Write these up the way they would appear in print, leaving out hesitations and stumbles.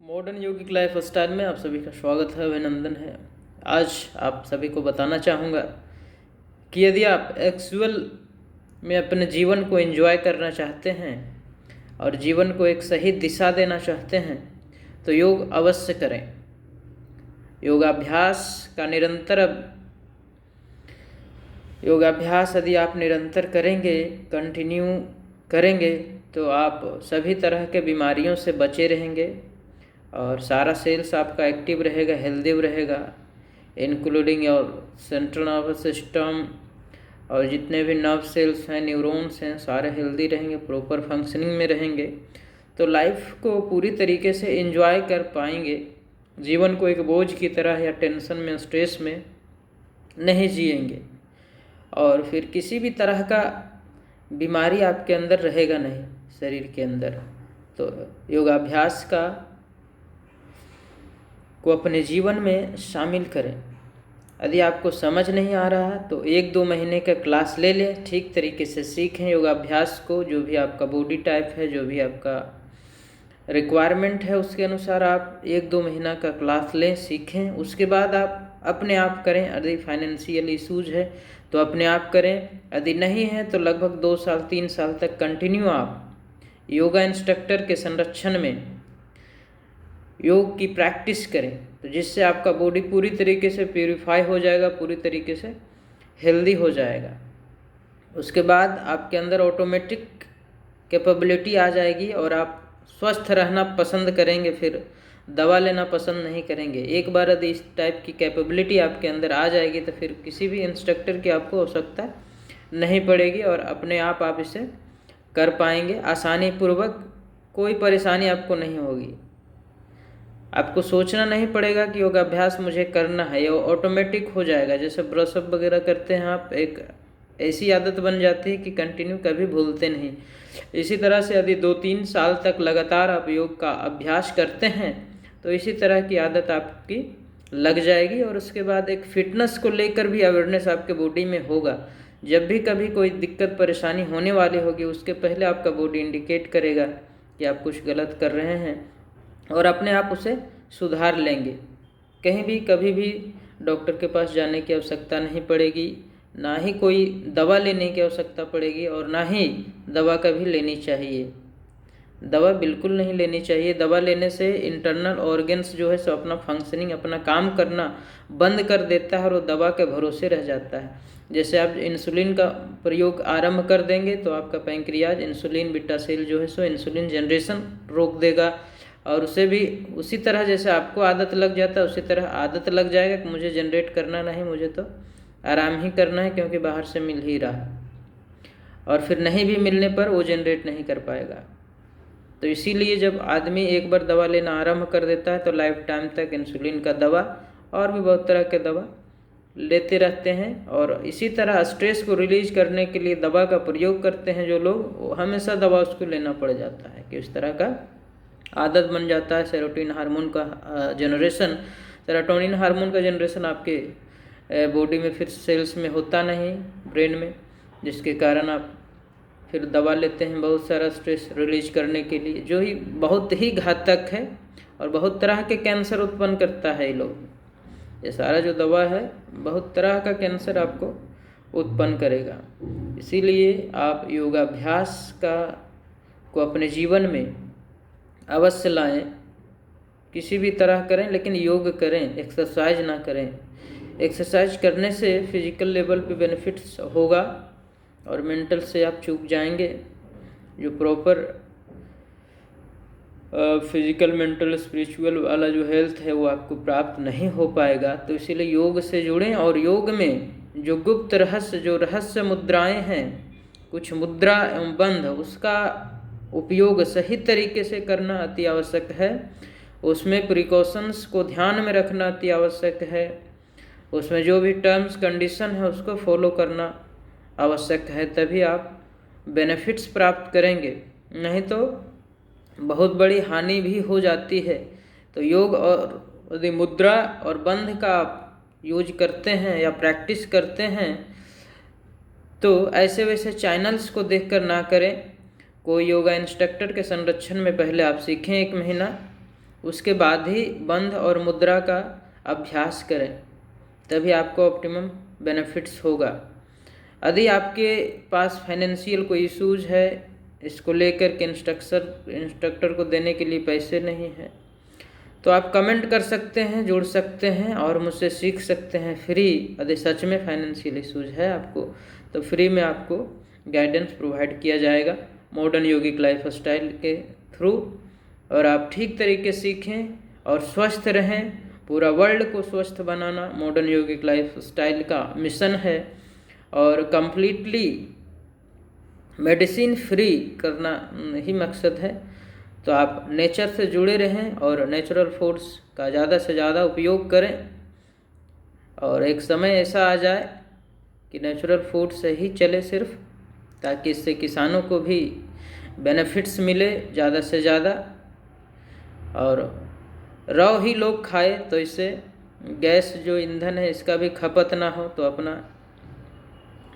Modern योगिक life style में आप सभी का स्वागत है, अभिनंदन है। आज आप सभी को बताना चाहूँगा कि यदि आप एक्चुअल में अपने जीवन को एंजॉय करना चाहते हैं और जीवन को एक सही दिशा देना चाहते हैं तो योग अवश्य करें। योगाभ्यास यदि आप निरंतर करेंगे, कंटिन्यू करेंगे तो आप सभी तरह के बीमारियों से बचे रहेंगे और सारा सेल्स आपका एक्टिव रहेगा, हेल्दी रहेगा, including your central nervous system और जितने भी नर्व सेल्स हैं, न्यूरॉन्स हैं, सारे हेल्दी रहेंगे, प्रॉपर फंक्शनिंग में रहेंगे तो लाइफ को पूरी तरीके से एंजॉय कर पाएंगे। जीवन को एक बोझ की तरह या टेंशन में, स्ट्रेस में नहीं जिएंगे और फिर किसी भी तरह का बीमारी आपके अंदर रहेगा नहीं, शरीर के अंदर। तो योगाभ्यास को अपने जीवन में शामिल करें। यदि आपको समझ नहीं आ रहा तो 1-2 महीने का क्लास ले लें, ठीक तरीके से सीखें योगाभ्यास को। जो भी आपका बॉडी टाइप है, जो भी आपका रिक्वायरमेंट है, उसके अनुसार आप 1-2 महीना का क्लास लें, सीखें। उसके बाद आप अपने आप करें। यदि फाइनेंशियल इशूज़ है तो अपने आप करें, यदि नहीं है तो लगभग 2 साल 3 साल तक कंटिन्यू आप योगा इंस्ट्रक्टर के संरक्षण में योग की प्रैक्टिस करें, तो जिससे आपका बॉडी पूरी तरीके से प्यूरिफाई हो जाएगा, पूरी तरीके से हेल्दी हो जाएगा। उसके बाद आपके अंदर ऑटोमेटिक कैपेबिलिटी आ जाएगी और आप स्वस्थ रहना पसंद करेंगे, फिर दवा लेना पसंद नहीं करेंगे। एक बार यदि इस टाइप की कैपेबिलिटी आपके अंदर आ जाएगी तो फिर किसी भी इंस्ट्रक्टर की आपको आवश्यकता नहीं पड़ेगी और अपने आप इसे कर पाएंगे आसानी पूर्वक। कोई परेशानी आपको नहीं होगी। आपको सोचना नहीं पड़ेगा कि योगाभ्यास मुझे करना है, ये ऑटोमेटिक हो जाएगा। जैसे ब्रशअप वगैरह करते हैं आप, एक ऐसी आदत बन जाती है कि कंटिन्यू कभी भूलते नहीं। इसी तरह से यदि 2-3 साल तक लगातार आप योग का अभ्यास करते हैं तो इसी तरह की आदत आपकी लग जाएगी और उसके बाद एक फिटनेस को लेकर भी अवेयरनेस आपके बॉडी में होगा। जब भी कभी कोई दिक्कत परेशानी होने वाली होगी, उसके पहले आपका बॉडी इंडिकेट करेगा कि आप कुछ गलत कर रहे हैं और अपने आप उसे सुधार लेंगे। कहीं भी कभी भी डॉक्टर के पास जाने की आवश्यकता नहीं पड़ेगी, ना ही कोई दवा लेने की आवश्यकता पड़ेगी और ना ही दवा कभी लेनी चाहिए। दवा बिल्कुल नहीं लेनी चाहिए। दवा लेने से इंटरनल ऑर्गन्स जो है सो अपना फंक्शनिंग, अपना काम करना बंद कर देता है और वो दवा के भरोसे रह जाता है। जैसे आप इंसुलिन का प्रयोग आरंभ कर देंगे तो आपका पैंक्रियाज इंसुलिन बीटा सेल जो है सो इंसुलिन जनरेशन रोक देगा और उसे भी उसी तरह जैसे आपको आदत लग जाता है उसी तरह आदत लग जाएगा कि मुझे जनरेट करना नहीं, मुझे तो आराम ही करना है क्योंकि बाहर से मिल ही रहा है। और फिर नहीं भी मिलने पर वो जनरेट नहीं कर पाएगा। तो इसीलिए जब आदमी एक बार दवा लेना आरंभ कर देता है तो लाइफ टाइम तक इंसुलिन का दवा और भी बहुत तरह के दवा लेते रहते हैं। और इसी तरह स्ट्रेस को रिलीज करने के लिए दवा का प्रयोग करते हैं जो लोग, हमेशा दवा उसको लेना पड़ जाता है कि इस तरह का आदत बन जाता है। सेरोटोनिन हार्मोन का जनरेशन, सेरोटोनिन हार्मोन का जनरेशन आपके बॉडी में फिर सेल्स में होता नहीं, ब्रेन में, जिसके कारण आप फिर दवा लेते हैं बहुत सारा स्ट्रेस रिलीज करने के लिए, जो ही बहुत ही घातक है और बहुत तरह के कैंसर उत्पन्न करता है। ये लोग, ये सारा जो दवा है बहुत तरह का कैंसर आपको उत्पन्न करेगा। इसीलिए आप योगाभ्यास को अपने जीवन में अवश्य लाएं। किसी भी तरह करें लेकिन योग करें, एक्सरसाइज ना करें। एक्सरसाइज करने से फिजिकल लेवल पे बेनिफिट्स होगा और मेंटल से आप चूक जाएंगे। जो प्रॉपर फिजिकल, मेंटल, स्पिरिचुअल वाला जो हेल्थ है वो आपको प्राप्त नहीं हो पाएगा। तो इसीलिए योग से जुड़ें और योग में जो गुप्त रहस्य, जो रहस्य मुद्राएं हैं, कुछ मुद्रा एवं बंध, उसका उपयोग सही तरीके से करना अति आवश्यक है। उसमें प्रिकॉशंस को ध्यान में रखना अति आवश्यक है। उसमें जो भी टर्म्स कंडीशन है उसको फॉलो करना आवश्यक है, तभी आप बेनिफिट्स प्राप्त करेंगे। नहीं तो बहुत बड़ी हानि भी हो जाती है। तो योग और यदि मुद्रा और बंध का आप यूज करते हैं या प्रैक्टिस करते हैं तो ऐसे वैसे चैनल्स को देखकर ना करें। कोई योगा इंस्ट्रक्टर के संरक्षण में पहले आप सीखें 1 महीना, उसके बाद ही बंध और मुद्रा का अभ्यास करें, तभी आपको ऑप्टिमम बेनिफिट्स होगा। यदि आपके पास फाइनेंशियल कोई इश्यूज है, इसको लेकर के इंस्ट्रक्टर को देने के लिए पैसे नहीं हैं, तो आप कमेंट कर सकते हैं, जुड़ सकते हैं और मुझसे सीख सकते हैं फ्री। यदि सच में फाइनेंशियल इश्यूज है आपको, तो फ्री में आपको गाइडेंस प्रोवाइड किया जाएगा मॉडर्न योगिक लाइफ स्टाइल के थ्रू, और आप ठीक तरीके सीखें और स्वस्थ रहें। पूरा वर्ल्ड को स्वस्थ बनाना मॉडर्न योगिक लाइफ स्टाइल का मिशन है, और कंप्लीटली मेडिसिन फ्री करना ही मकसद है। तो आप नेचर से जुड़े रहें और नेचुरल फूड्स का ज़्यादा से ज़्यादा उपयोग करें, और एक समय ऐसा आ जाए कि नेचुरल फूड से ही चले सिर्फ, ताकि इससे किसानों को भी बेनिफिट्स मिले ज़्यादा से ज़्यादा, और रॉ ही लोग खाए, तो इससे गैस जो ईंधन है इसका भी खपत ना हो, तो अपना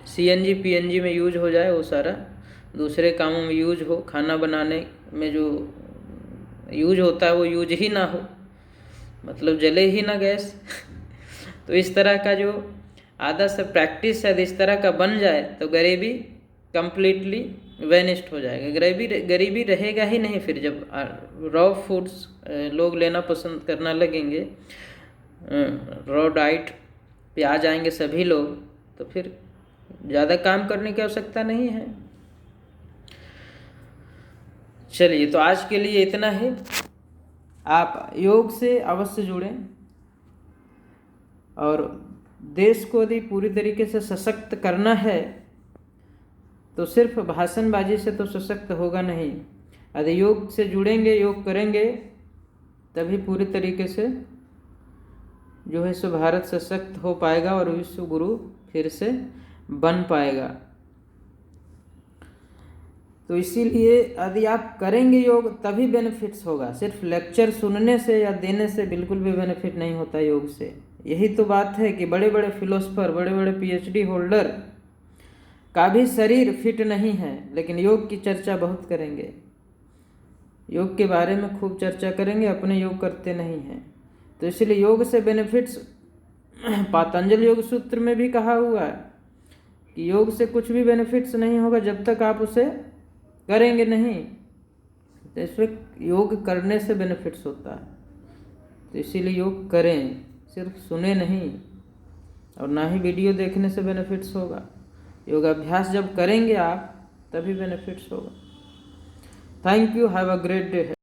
CNG PNG में यूज हो जाए, वो सारा दूसरे कामों में यूज हो। खाना बनाने में जो यूज होता है वो यूज ही ना हो, मतलब जले ही ना गैस तो इस तरह का जो आदत से प्रैक्टिस है, इस तरह का बन जाए, तो गरीबी कंप्लीटली वेनिस्ट हो जाएगा। गरीबी रहेगा ही नहीं। फिर जब रॉ फूड्स लोग लेना पसंद करना लगेंगे, रॉ डाइट पे आ जाएंगे सभी लोग, तो फिर ज़्यादा काम करने की आवश्यकता नहीं है। चलिए, तो आज के लिए इतना ही। आप योग से अवश्य जुड़ें, और देश को यदि पूरी तरीके से सशक्त करना है, तो सिर्फ भाषणबाजी से तो सशक्त होगा नहीं। यदि योग से जुड़ेंगे, योग करेंगे, तभी पूरी तरीके से जो है सो भारत सशक्त हो पाएगा और विश्व गुरु फिर से बन पाएगा। तो इसीलिए यदि आप करेंगे योग, तभी बेनिफिट्स होगा। सिर्फ लेक्चर सुनने से या देने से बिल्कुल भी बेनिफिट नहीं होता योग से। यही तो बात है कि बड़े बड़े फिलोसफर, बड़े बड़े PhD होल्डर का भी शरीर फिट नहीं है, लेकिन योग की चर्चा बहुत करेंगे, योग के बारे में खूब चर्चा करेंगे, अपने योग करते नहीं हैं। तो इसलिए योग से बेनिफिट्स पातंजल योग सूत्र में भी कहा हुआ है कि योग से कुछ भी बेनिफिट्स नहीं होगा जब तक आप उसे करेंगे नहीं। तो इसमें योग करने से बेनिफिट्स होता है। तो इसीलिए योग करें, सिर्फ सुने नहीं, और ना ही वीडियो देखने से बेनिफिट्स होगा। योगाभ्यास जब करेंगे आप, तभी बेनिफिट्स होगा। Thank you, have a great day.